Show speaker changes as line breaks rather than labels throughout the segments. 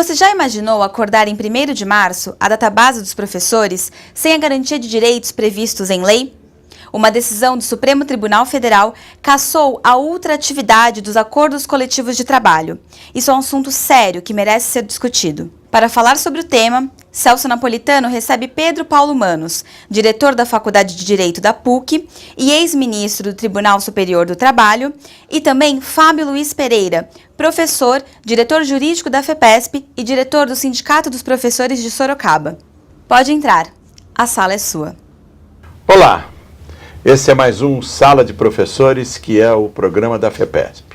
Você já imaginou acordar em 1º de março, a database dos professores, sem a garantia de direitos previstos em lei? Uma decisão do Supremo Tribunal Federal cassou a ultratividade dos acordos coletivos de trabalho. Isso é um assunto sério que merece ser discutido. Para falar sobre o tema, Celso Napolitano recebe Pedro Paulo Manos, diretor da Faculdade de Direito da PUC e ex-ministro do Tribunal Superior do Trabalho, e também Fábio Luiz Pereira, professor, diretor jurídico da FEPESP e diretor do Sindicato dos Professores de Sorocaba. Pode entrar, a sala é sua.
Olá, esse é mais um Sala de Professores, que é o programa da FEPESP.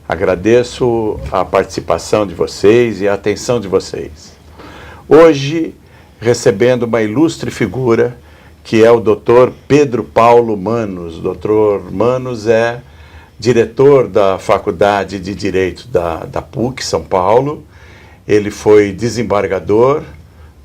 Agradeço a participação de vocês e a atenção de vocês. Hoje, recebendo uma ilustre figura, que é o Dr. Pedro Paulo Manos. O Dr. Manos é diretor da Faculdade de Direito da PUC, São Paulo. Ele foi desembargador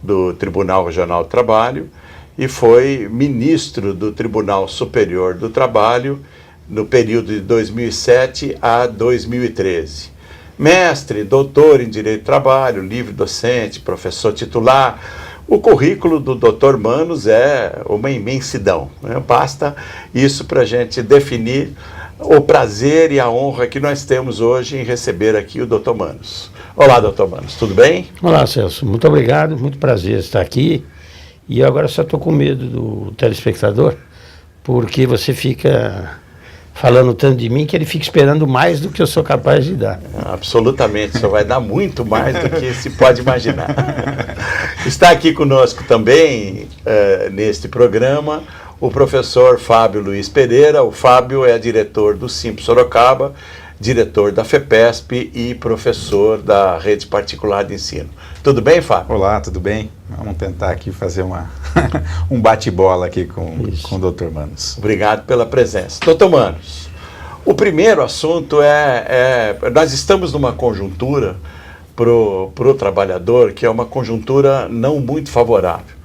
do Tribunal Regional do Trabalho e foi ministro do Tribunal Superior do Trabalho no período de 2007 a 2013. Mestre, doutor em Direito do Trabalho, livre docente, professor titular. O currículo do Dr. Manos é uma imensidão, né? Basta isso para a gente definir o prazer e a honra que nós temos hoje em receber aqui o Dr. Manos. Olá, Dr. Manos, tudo bem?
Olá, Celso, muito obrigado, muito prazer estar aqui. E eu agora só estou com medo do telespectador, porque você fica falando tanto de mim que ele fica esperando mais do que eu sou capaz de dar.
Absolutamente, você vai dar muito mais do que se pode imaginar. Está aqui conosco também, neste programa, o professor Fábio Luiz Pereira. O Fábio é diretor do Simples Sorocaba, diretor da FEPESP e professor da rede particular de ensino. Tudo bem, Fábio?
Olá, tudo bem? Vamos tentar aqui fazer um bate-bola aqui com o Dr. Manos.
Obrigado pela presença. Dr. Manos, o primeiro assunto nós estamos numa conjuntura para o trabalhador que é uma conjuntura não muito favorável.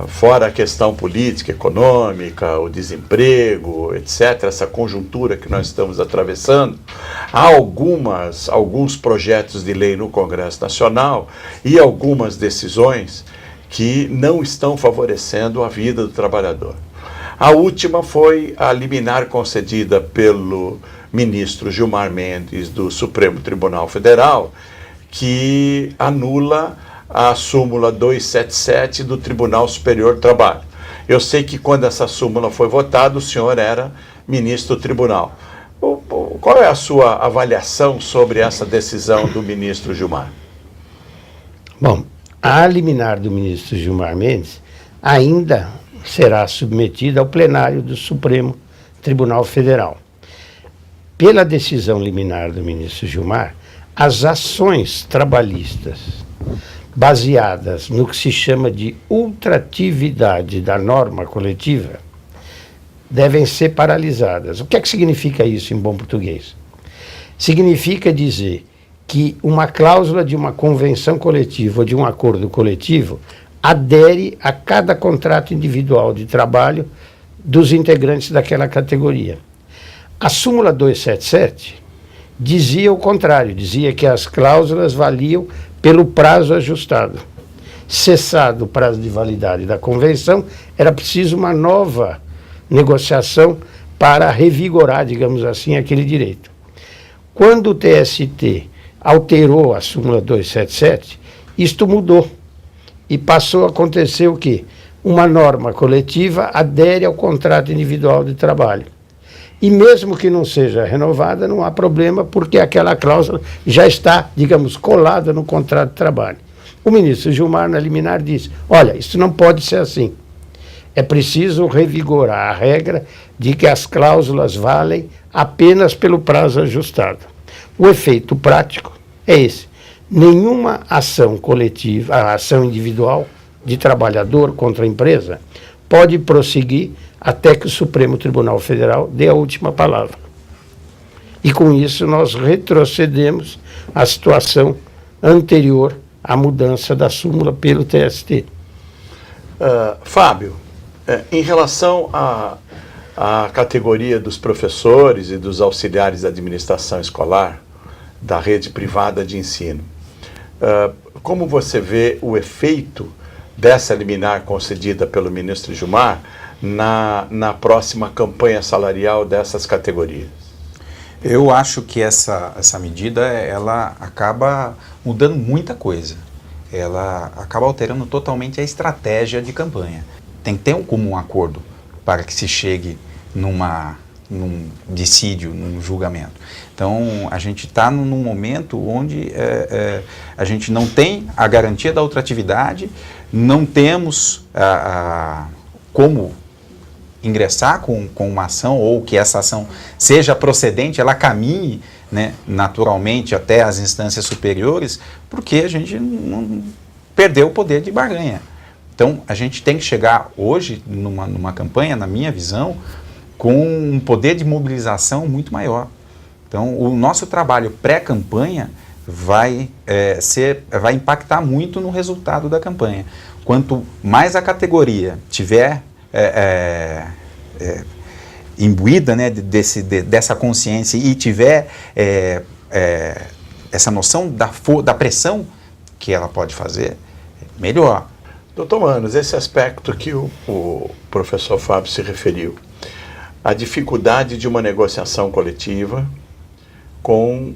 Fora a questão política, econômica, o desemprego, etc., essa conjuntura que nós estamos atravessando, há alguns projetos de lei no Congresso Nacional e algumas decisões que não estão favorecendo a vida do trabalhador. A última foi a liminar concedida pelo ministro Gilmar Mendes do Supremo Tribunal Federal, que anula a súmula 277 do Tribunal Superior do Trabalho. Eu sei que quando essa súmula foi votada, o senhor era ministro do tribunal. Qual é a sua avaliação sobre essa decisão do ministro Gilmar?
Bom, a liminar do ministro Gilmar Mendes ainda será submetida ao plenário do Supremo Tribunal Federal. Pela decisão liminar do ministro Gilmar, as ações trabalhistas baseadas no que se chama de ultratividade da norma coletiva devem ser paralisadas. O que é que significa isso em bom português? Significa dizer que uma cláusula de uma convenção coletiva ou de um acordo coletivo adere a cada contrato individual de trabalho dos integrantes daquela categoria. A súmula 277 dizia o contrário, dizia que as cláusulas valiam pelo prazo ajustado. Cessado o prazo de validade da convenção, era preciso uma nova negociação para revigorar, digamos assim, aquele direito. Quando o TST alterou a súmula 277, isto mudou e passou a acontecer o quê? Uma norma coletiva adere ao contrato individual de trabalho. E mesmo que não seja renovada, não há problema, porque aquela cláusula já está, digamos, colada no contrato de trabalho. O ministro Gilmar, na liminar, disse, olha, isso não pode ser assim. É preciso revigorar a regra de que as cláusulas valem apenas pelo prazo ajustado. O efeito prático é esse. Nenhuma ação coletiva, a ação individual de trabalhador contra a empresa pode prosseguir até que o Supremo Tribunal Federal dê a última palavra. E com isso nós retrocedemos à situação anterior à mudança da súmula pelo TST.
Fábio, em relação à categoria dos professores e dos auxiliares da administração escolar da rede privada de ensino, como você vê o efeito dessa liminar concedida pelo ministro Gilmar na próxima campanha salarial dessas categorias?
Eu acho que essa medida, ela acaba mudando muita coisa. Ela acaba alterando totalmente a estratégia de campanha. Tem que ter um comum acordo para que se chegue num dissídio, num julgamento. Então, a gente está num momento onde a gente não tem a garantia da ultratividade, não temos como ingressar com uma ação, ou que essa ação seja procedente, ela caminhe, né, naturalmente até as instâncias superiores, porque a gente não perdeu o poder de barganha. Então, a gente tem que chegar hoje, numa campanha, na minha visão, com um poder de mobilização muito maior. Então, o nosso trabalho pré-campanha vai impactar muito no resultado da campanha. Quanto mais a categoria tiver imbuída, né, dessa consciência e tiver essa noção da pressão que ela pode fazer, melhor.
Doutor Manos, esse aspecto que o professor Fábio se referiu, a dificuldade de uma negociação coletiva com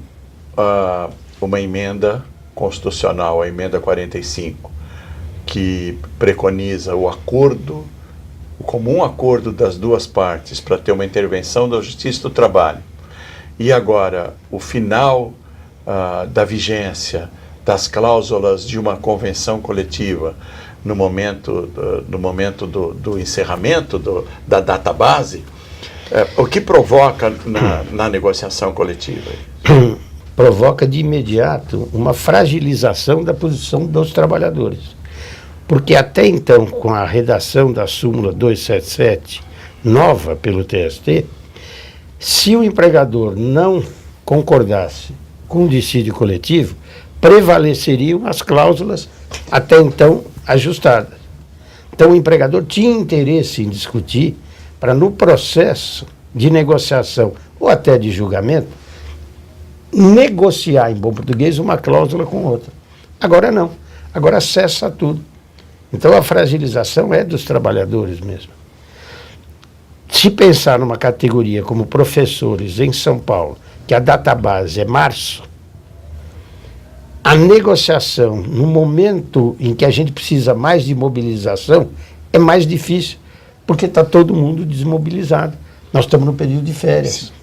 uma emenda constitucional, a emenda 45, que preconiza o comum acordo das duas partes para ter uma intervenção da Justiça do Trabalho. E agora, o final da vigência das cláusulas de uma convenção coletiva no momento do encerramento da database, o que provoca na negociação coletiva?
Provoca de imediato uma fragilização da posição dos trabalhadores. Porque até então, com a redação da súmula 277, nova pelo TST, se o empregador não concordasse com o dissídio coletivo, prevaleceriam as cláusulas até então ajustadas. Então o empregador tinha interesse em discutir para, no processo de negociação ou até de julgamento, negociar, em bom português, uma cláusula com outra. Agora não. Agora cessa tudo. Então a fragilização é dos trabalhadores mesmo. Se pensar numa categoria como professores em São Paulo, que a database é março, a negociação no momento em que a gente precisa mais de mobilização é mais difícil, porque está todo mundo desmobilizado. Nós estamos no período de férias.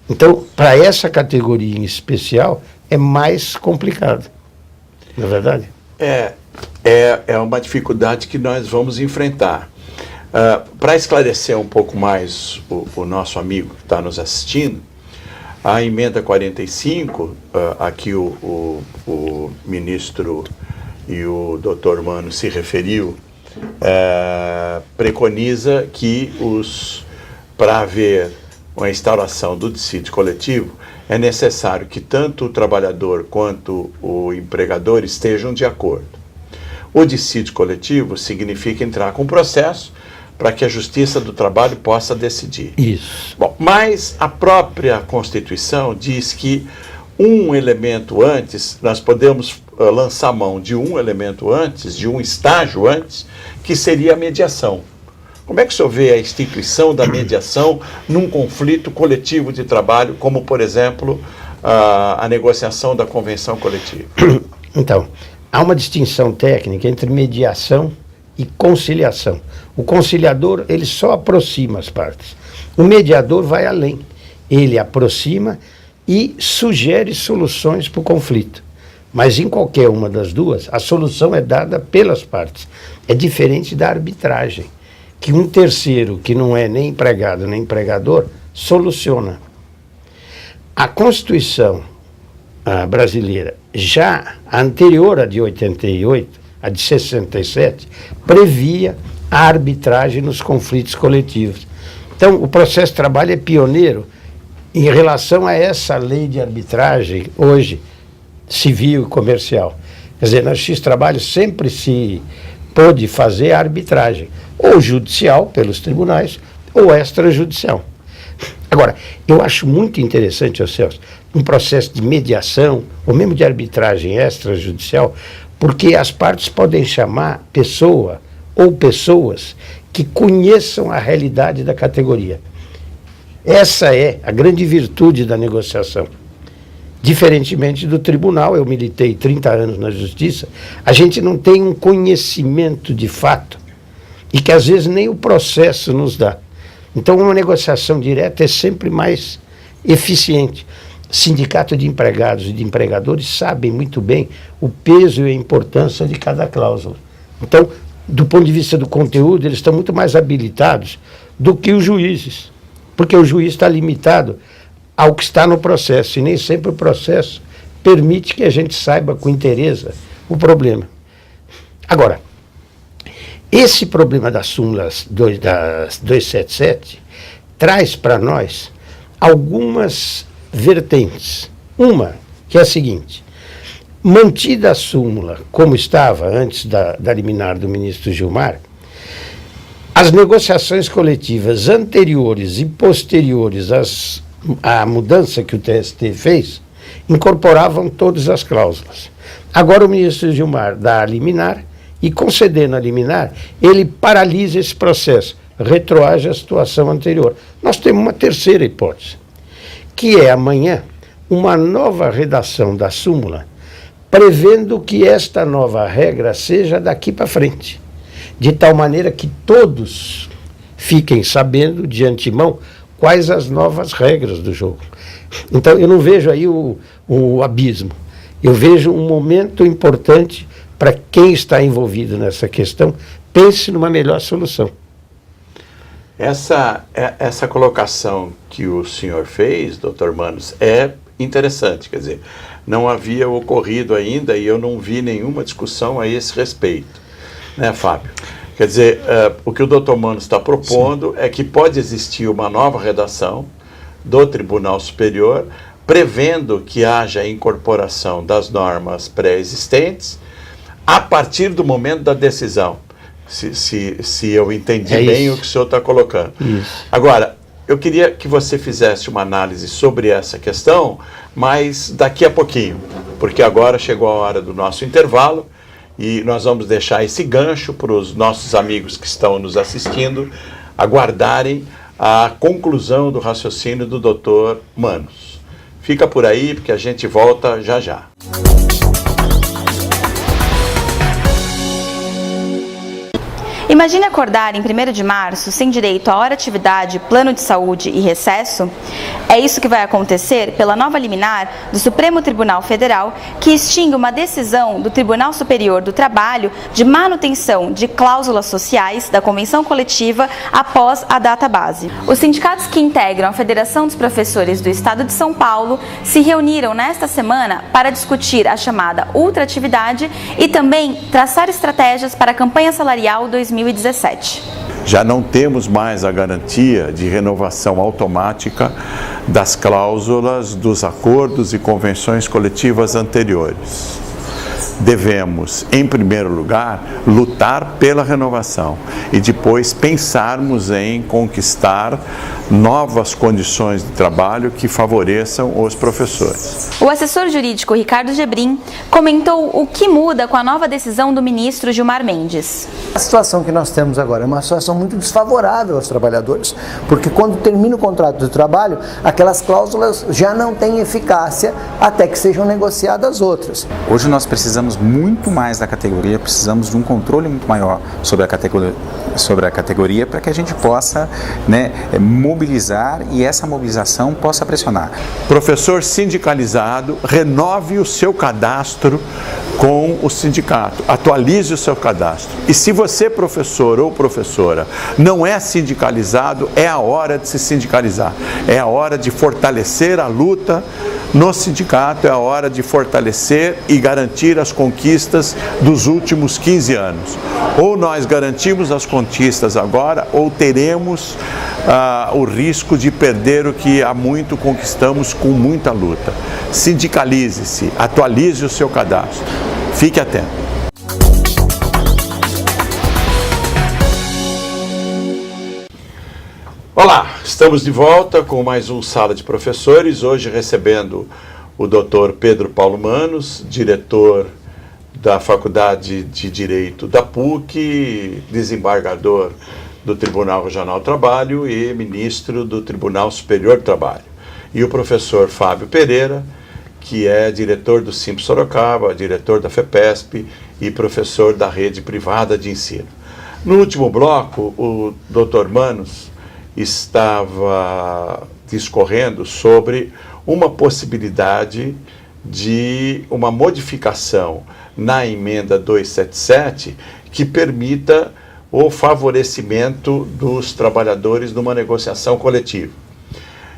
Então, para essa categoria em especial, é mais complicado. Não é verdade?
É uma dificuldade que nós vamos enfrentar. Para esclarecer um pouco mais o nosso amigo que está nos assistindo, a emenda 45, aqui o ministro e o doutor Mano se referiu, preconiza que para haver uma instauração do dissídio coletivo, é necessário que tanto o trabalhador quanto o empregador estejam de acordo. O dissídio coletivo significa entrar com processo para que a Justiça do Trabalho possa decidir.
Isso.
Bom, mas a própria Constituição diz que um elemento antes, nós podemos lançar mão de um elemento antes, de um estágio antes, que seria a mediação. Como é que o senhor vê a instituição da mediação num conflito coletivo de trabalho, como, por exemplo, a negociação da convenção coletiva?
Então, há uma distinção técnica entre mediação e conciliação. O conciliador, ele só aproxima as partes. O mediador vai além. Ele aproxima e sugere soluções para o conflito. Mas em qualquer uma das duas, a solução é dada pelas partes. É diferente da arbitragem, que um terceiro, que não é nem empregado nem empregador, soluciona. A Constituição brasileira, já a anterior à de 88, a de 67, previa a arbitragem nos conflitos coletivos. Então, o processo de trabalho é pioneiro em relação a essa lei de arbitragem, hoje, civil e comercial. Quer dizer, na Justiça do Trabalho sempre se pôde fazer a arbitragem, ou judicial, pelos tribunais, ou extrajudicial. Agora, eu acho muito interessante, Celso, um processo de mediação, ou mesmo de arbitragem extrajudicial, porque as partes podem chamar pessoa ou pessoas que conheçam a realidade da categoria. Essa é a grande virtude da negociação. Diferentemente do tribunal, eu militei 30 anos na justiça, a gente não tem um conhecimento de fato e que às vezes nem o processo nos dá. Então uma negociação direta é sempre mais eficiente. Sindicato de empregados e de empregadores sabem muito bem o peso e a importância de cada cláusula. Então, do ponto de vista do conteúdo, eles estão muito mais habilitados do que os juízes, porque o juiz está limitado ao que está no processo, e nem sempre o processo permite que a gente saiba com interesse o problema. Agora, esse problema das súmulas 277 traz para nós algumas vertentes. Uma, que é a seguinte: mantida a súmula como estava antes da liminar do ministro Gilmar, as negociações coletivas anteriores e posteriores à mudança que o TST fez incorporavam todas as cláusulas. Agora o ministro Gilmar dá a liminar e, concedendo a liminar, ele paralisa esse processo, retroage à situação anterior. Nós temos uma terceira hipótese, que é amanhã uma nova redação da súmula, prevendo que esta nova regra seja daqui para frente, de tal maneira que todos fiquem sabendo de antemão quais as novas regras do jogo. Então eu não vejo aí o abismo, eu vejo um momento importante para quem está envolvido nessa questão, pense numa melhor solução.
Essa colocação que o senhor fez, doutor Manos, é interessante, quer dizer, não havia ocorrido ainda e eu não vi nenhuma discussão a esse respeito, né, Fábio? Quer dizer, o que o doutor Manos está propondo é que pode existir uma nova redação do Tribunal Superior, prevendo que haja a incorporação das normas pré-existentes a partir do momento da decisão. Se eu entendi bem o que o senhor está colocando.
Isso.
Agora, eu queria que você fizesse uma análise sobre essa questão, mas daqui a pouquinho, porque agora chegou a hora do nosso intervalo e nós vamos deixar esse gancho para os nossos amigos que estão nos assistindo aguardarem a conclusão do raciocínio do doutor Manos. Fica por aí, porque a gente volta já já.
Imagine acordar em 1º de março sem direito a hora atividade, plano de saúde e recesso? É isso que vai acontecer pela nova liminar do Supremo Tribunal Federal, que extingue uma decisão do Tribunal Superior do Trabalho de manutenção de cláusulas sociais da Convenção Coletiva após a data base. Os sindicatos que integram a Federação dos Professores do Estado de São Paulo se reuniram nesta semana para discutir a chamada ultratividade e também traçar estratégias para a campanha salarial 2017.
Já não temos mais a garantia de renovação automática das cláusulas dos acordos e convenções coletivas anteriores. Devemos, em primeiro lugar, lutar pela renovação e depois pensarmos em conquistar novas condições de trabalho que favoreçam os professores.
O assessor jurídico Ricardo Gebrim comentou o que muda com a nova decisão do ministro Gilmar Mendes.
A situação que nós temos agora é uma situação muito desfavorável aos trabalhadores, porque quando termina o contrato de trabalho, aquelas cláusulas já não têm eficácia até que sejam negociadas outras.
Hoje nós precisamos muito mais da categoria, precisamos de um controle muito maior sobre a categoria para que a gente possa, mobilizar e essa mobilização possa pressionar.
Professor sindicalizado, renove o seu cadastro com o sindicato, atualize o seu cadastro. E se você, professor ou professora, não é sindicalizado, é a hora de se sindicalizar, é a hora de fortalecer a luta no sindicato, é a hora de fortalecer e garantir as conquistas dos últimos 15 anos. Ou nós garantimos as conquistas agora, ou teremos o risco de perder o que há muito conquistamos com muita luta. Sindicalize-se, atualize o seu cadastro. Fique atento. Olá, estamos de volta com mais um Sala de Professores, hoje recebendo o Dr. Pedro Paulo Manos, diretor da Faculdade de Direito da PUC, desembargador do Tribunal Regional do Trabalho e ministro do Tribunal Superior do Trabalho. E o professor Fábio Pereira, que é diretor do Simples Sorocaba, diretor da FEPESP e professor da rede privada de ensino. No último bloco, o Dr. Manos estava discorrendo sobre uma possibilidade de uma modificação na emenda 277 que permita o favorecimento dos trabalhadores numa negociação coletiva.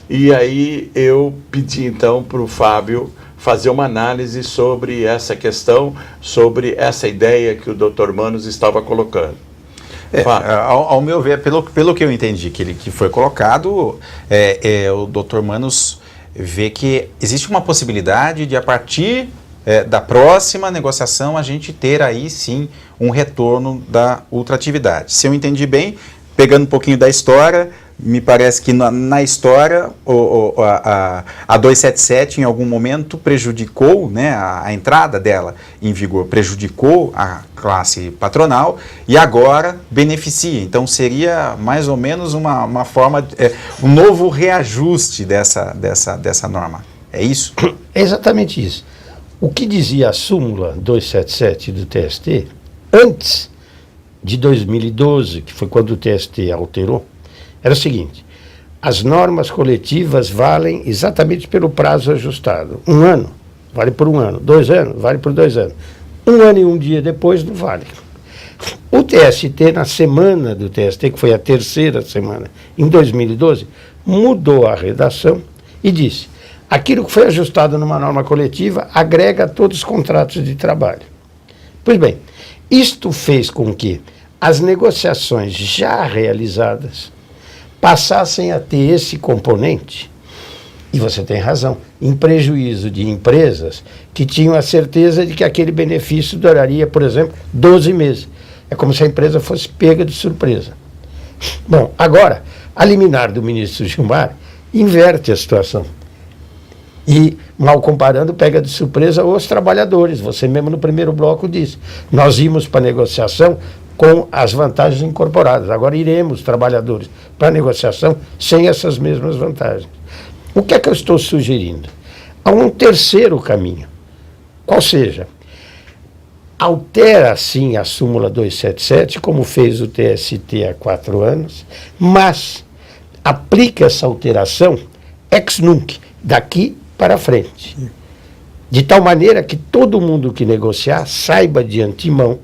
E aí eu pedi então para o Fábio fazer uma análise sobre essa questão, sobre essa ideia que o Dr. Manos estava colocando.
Ao meu ver, pelo que eu entendi que foi colocado, o Dr. Manos vê que existe uma possibilidade de, a partir da próxima negociação, a gente ter aí sim um retorno da ultratividade. Se eu entendi bem, pegando um pouquinho da história, me parece que na história a 277 em algum momento prejudicou, né, a entrada dela em vigor, prejudicou a classe patronal e agora beneficia. Então seria mais ou menos uma forma, um novo reajuste dessa norma. É isso?
É exatamente isso. O que dizia a súmula 277 do TST, antes de 2012, que foi quando o TST alterou, era o seguinte: as normas coletivas valem exatamente pelo prazo ajustado. 1 ano, vale por 1 ano. 2 anos, vale por 2 anos. 1 ano e 1 dia depois, não vale. O TST, na semana do TST, que foi a terceira semana, em 2012, mudou a redação e disse: aquilo que foi ajustado numa norma coletiva agrega a todos os contratos de trabalho. Pois bem, isto fez com que as negociações já realizadas passassem a ter esse componente, e você tem razão, em prejuízo de empresas que tinham a certeza de que aquele benefício duraria, por exemplo, 12 meses. É como se a empresa fosse pega de surpresa. Bom, agora, a liminar do ministro Gilmar inverte a situação. E, mal comparando, pega de surpresa os trabalhadores. Você mesmo no primeiro bloco disse, nós íamos para a negociação com as vantagens incorporadas. Agora iremos, trabalhadores, para a negociação sem essas mesmas vantagens. O que é que eu estou sugerindo? Há um terceiro caminho. Qual seja, altera sim a súmula 277, como fez o TST há 4 anos, mas aplica essa alteração ex nunc, daqui para frente. De tal maneira que todo mundo que negociar saiba de antemão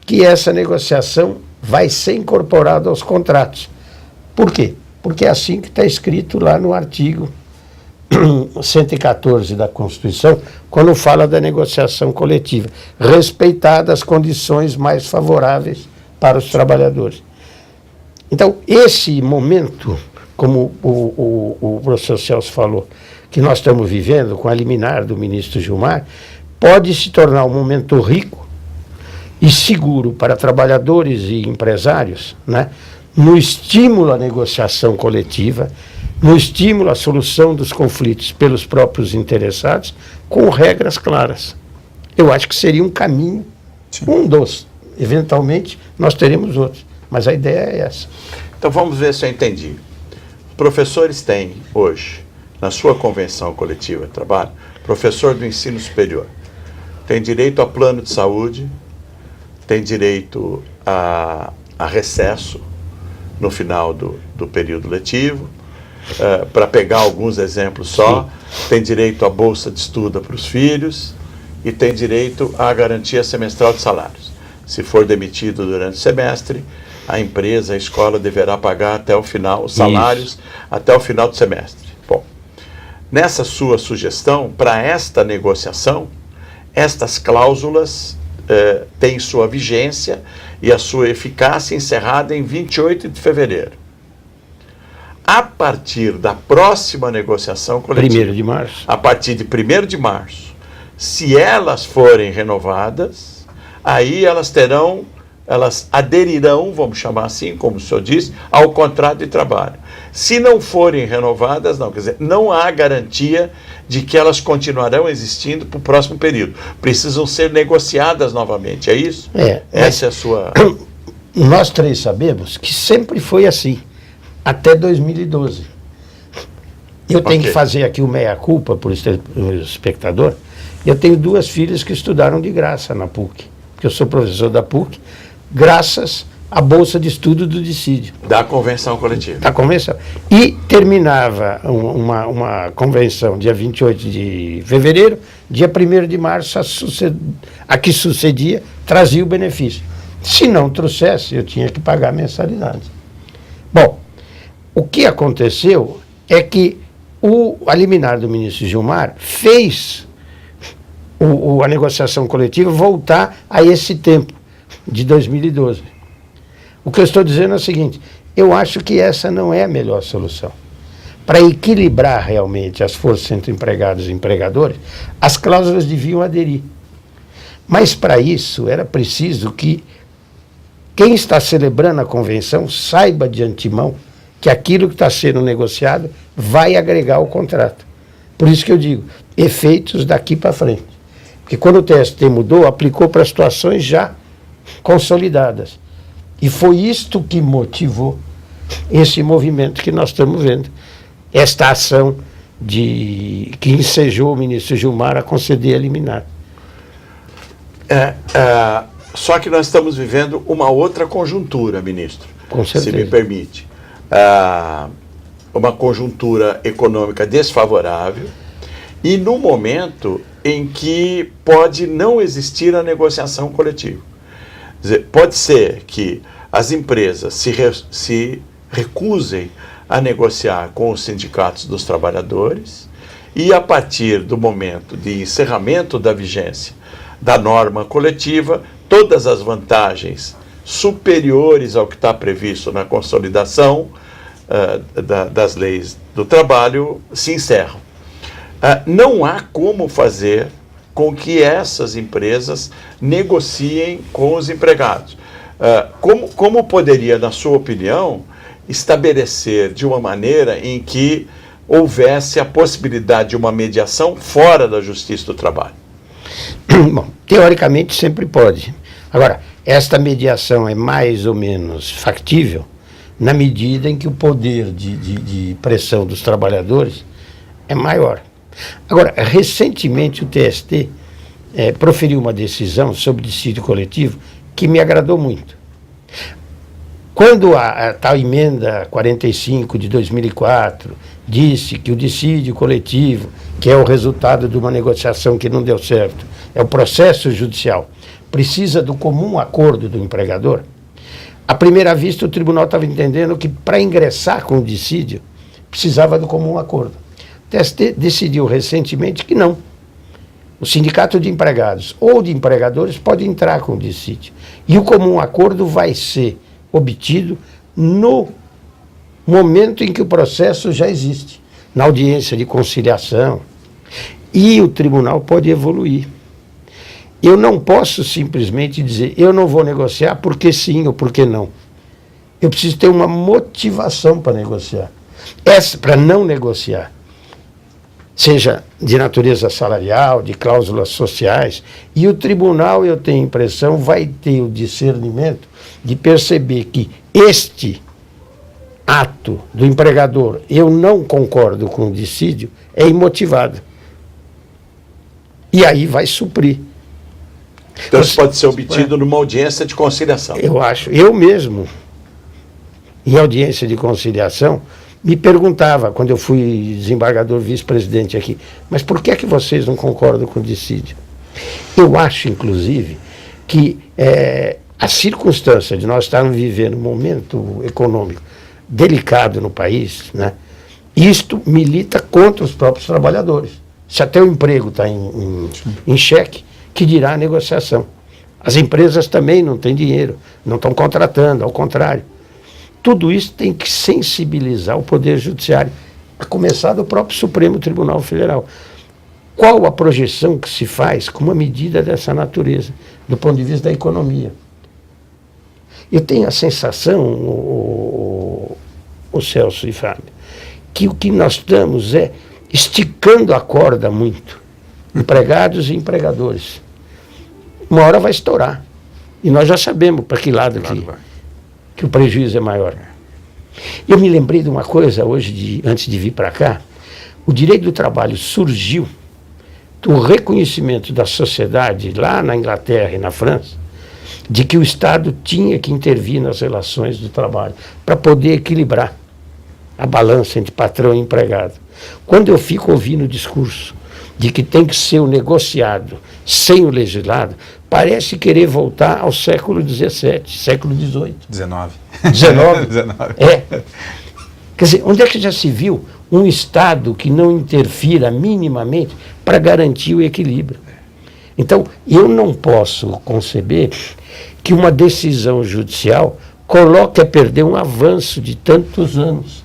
que essa negociação vai ser incorporada aos contratos. Por quê? Porque é assim que está escrito lá no artigo 114 da Constituição, quando fala da negociação coletiva, respeitadas as condições mais favoráveis para os trabalhadores. Então, esse momento, como o professor Celso falou, que nós estamos vivendo com a liminar do ministro Gilmar, pode se tornar um momento rico e seguro para trabalhadores e empresários, né, no estímulo à negociação coletiva, no estímulo à solução dos conflitos pelos próprios interessados, com regras claras. Eu acho que seria um caminho, sim, um dos. Eventualmente, nós teremos outros, mas a ideia é essa.
Então vamos ver se eu entendi. Professores têm hoje, na sua convenção coletiva de trabalho, professor do ensino superior, tem direito a plano de saúde, tem direito a recesso no final do período letivo, para pegar alguns exemplos só, sim, tem direito à bolsa de estudo para os filhos e tem direito à garantia semestral de salários. Se for demitido durante o semestre, a empresa, a escola deverá pagar até o final, os salários, isso, até o final do semestre. Bom, nessa sua sugestão, para esta negociação, estas cláusulas têm sua vigência e a sua eficácia encerrada em 28 de fevereiro. A partir da próxima negociação coletiva,
1º de março.
A partir de 1º de março, se elas forem renovadas, aí elas terão elas aderirão, vamos chamar assim, como o senhor disse, ao contrato de trabalho. Se não forem renovadas, não. Quer dizer, não há garantia de que elas continuarão existindo para o próximo período. Precisam ser negociadas novamente, é isso? Essa é a sua...
Nós três sabemos que sempre foi assim, até 2012. Eu tenho que fazer aqui o meia-culpa para o espectador. Eu tenho 2 filhas que estudaram de graça na PUC, porque eu sou professor da PUC, graças à bolsa de estudo do dissídio.
Da convenção coletiva.
Da convenção. E terminava uma convenção dia 28 de fevereiro, dia 1º de março, a que sucedia, trazia o benefício. Se não trouxesse, eu tinha que pagar a mensalidade. Bom, o que aconteceu é que a liminar do ministro Gilmar fez a negociação coletiva voltar a esse tempo, de 2012. O que eu estou dizendo é o seguinte, eu acho que essa não é a melhor solução. Para equilibrar realmente as forças entre empregados e empregadores, as cláusulas deviam aderir. Mas para isso era preciso que quem está celebrando a convenção saiba de antemão que aquilo que está sendo negociado vai agregar ao contrato. Por isso que eu digo, efeitos daqui para frente. Porque quando o TST mudou, aplicou para situações já consolidadas. E foi isto que motivou esse movimento que nós estamos vendo. Esta ação que ensejou o ministro Gilmar a conceder a liminar.
Só que nós estamos vivendo uma outra conjuntura, ministro.
Com certeza.
Se me permite. Uma conjuntura econômica desfavorável e no momento em que pode não existir a negociação coletiva. Quer dizer, pode ser que as empresas se recusem a negociar com os sindicatos dos trabalhadores e, a partir do momento de encerramento da vigência da norma coletiva, todas as vantagens superiores ao que está previsto na consolidação das leis do trabalho se encerram. Não há como fazer com que essas empresas negociem com os empregados. Como poderia, na sua opinião, estabelecer de uma maneira em que houvesse a possibilidade de uma mediação fora da Justiça do Trabalho?
Bom, teoricamente sempre pode. Agora, esta mediação é mais ou menos factível na medida em que o poder de pressão dos trabalhadores é maior. Agora, recentemente o TST proferiu uma decisão sobre dissídio coletivo que me agradou muito. Quando a tal emenda 45 de 2004 disse que o dissídio coletivo, que é o resultado de uma negociação que não deu certo, é o processo judicial, precisa do comum acordo do empregador, à primeira vista o tribunal estava entendendo que para ingressar com o dissídio precisava do comum acordo. O TST decidiu recentemente que não. O sindicato de empregados ou de empregadores pode entrar com o dissídio. E o comum acordo vai ser obtido no momento em que o processo já existe, na audiência de conciliação. E o tribunal pode evoluir. Eu não posso simplesmente dizer, eu não vou negociar porque sim ou porque não. Eu preciso ter uma motivação para negociar. Para não negociar, seja de natureza salarial, de cláusulas sociais, e o tribunal, eu tenho a impressão, vai ter o discernimento de perceber que este ato do empregador, eu não concordo com o dissídio, é imotivado. E aí vai suprir.
Então isso pode ser obtido numa audiência de conciliação.
Eu acho. Eu mesmo, em audiência de conciliação, me perguntava, quando eu fui desembargador vice-presidente aqui, mas por que é que vocês não concordam com o dissídio? Eu acho, inclusive, que a circunstância de nós estarmos vivendo um momento econômico delicado no país, né, isto milita contra os próprios trabalhadores. Se até o emprego está em xeque, que dirá a negociação. As empresas também não têm dinheiro, não estão contratando, ao contrário. Tudo isso tem que sensibilizar o Poder Judiciário, a começar do próprio Supremo Tribunal Federal. Qual a projeção que se faz com uma medida dessa natureza, do ponto de vista da economia? Eu tenho a sensação, o Celso e Fábio, que o que nós estamos é esticando a corda muito, empregados e empregadores. Uma hora vai estourar. E nós já sabemos para que lado que o prejuízo é maior. Eu me lembrei de uma coisa hoje, antes de vir para cá. O direito do trabalho surgiu do reconhecimento da sociedade, lá na Inglaterra e na França, de que o Estado tinha que intervir nas relações do trabalho para poder equilibrar a balança entre patrão e empregado. Quando eu fico ouvindo o discurso de que tem que ser o negociado sem o legislado, parece querer voltar ao século XVII, século XVIII.
19.
19?
19.
É. Quer dizer, onde é que já se viu um Estado que não interfira minimamente para garantir o equilíbrio? Então, eu não posso conceber que uma decisão judicial coloque a perder um avanço de tantos anos.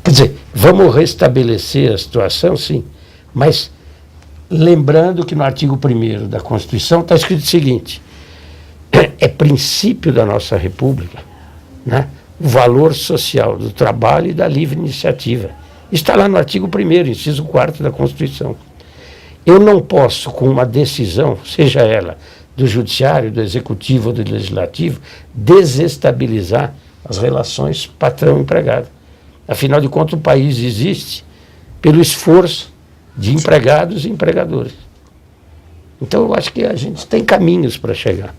Quer dizer, vamos restabelecer a situação, sim, mas lembrando que no artigo 1º da Constituição está escrito o seguinte: é princípio da nossa República, né, o valor social do trabalho e da livre iniciativa. Está lá no artigo 1º, inciso 4º da Constituição. Eu não posso, com uma decisão, seja ela do Judiciário, do Executivo ou do Legislativo, desestabilizar as relações patrão-empregado. Afinal de contas, o país existe pelo esforço de empregados e empregadores. Então, eu acho que a gente tem caminhos para chegar.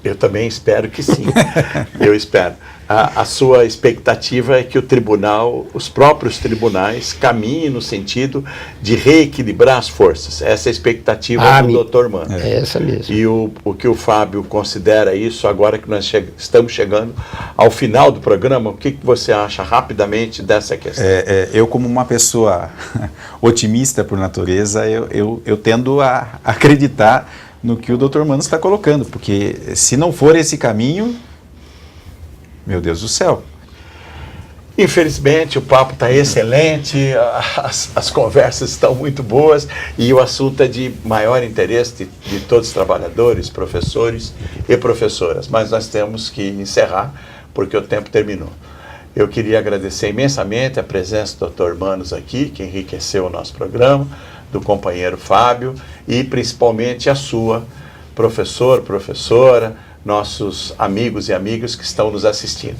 Eu também espero que sim. Eu espero. A sua expectativa é que o tribunal, os próprios tribunais, caminhem no sentido de reequilibrar as forças. Essa é a expectativa do Dr. Manos.
É essa mesmo.
E o que o Fábio considera isso, agora que nós estamos chegando ao final do programa, o que você acha rapidamente dessa questão?
Eu, como uma pessoa otimista por natureza, eu tendo a acreditar no que o Dr. Manos está colocando, porque se não for esse caminho, meu Deus do céu.
Infelizmente, o papo está excelente, as conversas estão muito boas e o assunto é de maior interesse de todos os trabalhadores, professores e professoras. Mas nós temos que encerrar, porque o tempo terminou. Eu queria agradecer imensamente a presença do Dr. Manos aqui, que enriqueceu o nosso programa, do companheiro Fábio e principalmente a sua, professor, professora, nossos amigos e amigas que estão nos assistindo.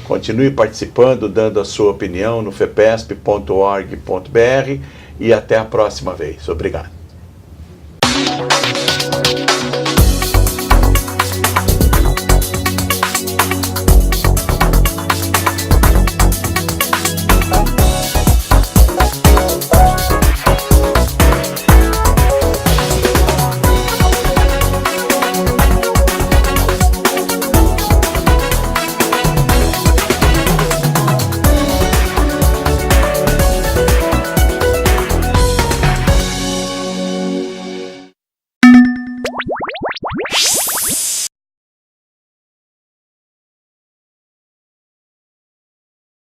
Continue participando, dando a sua opinião no fepesp.org.br e até a próxima vez. Obrigado.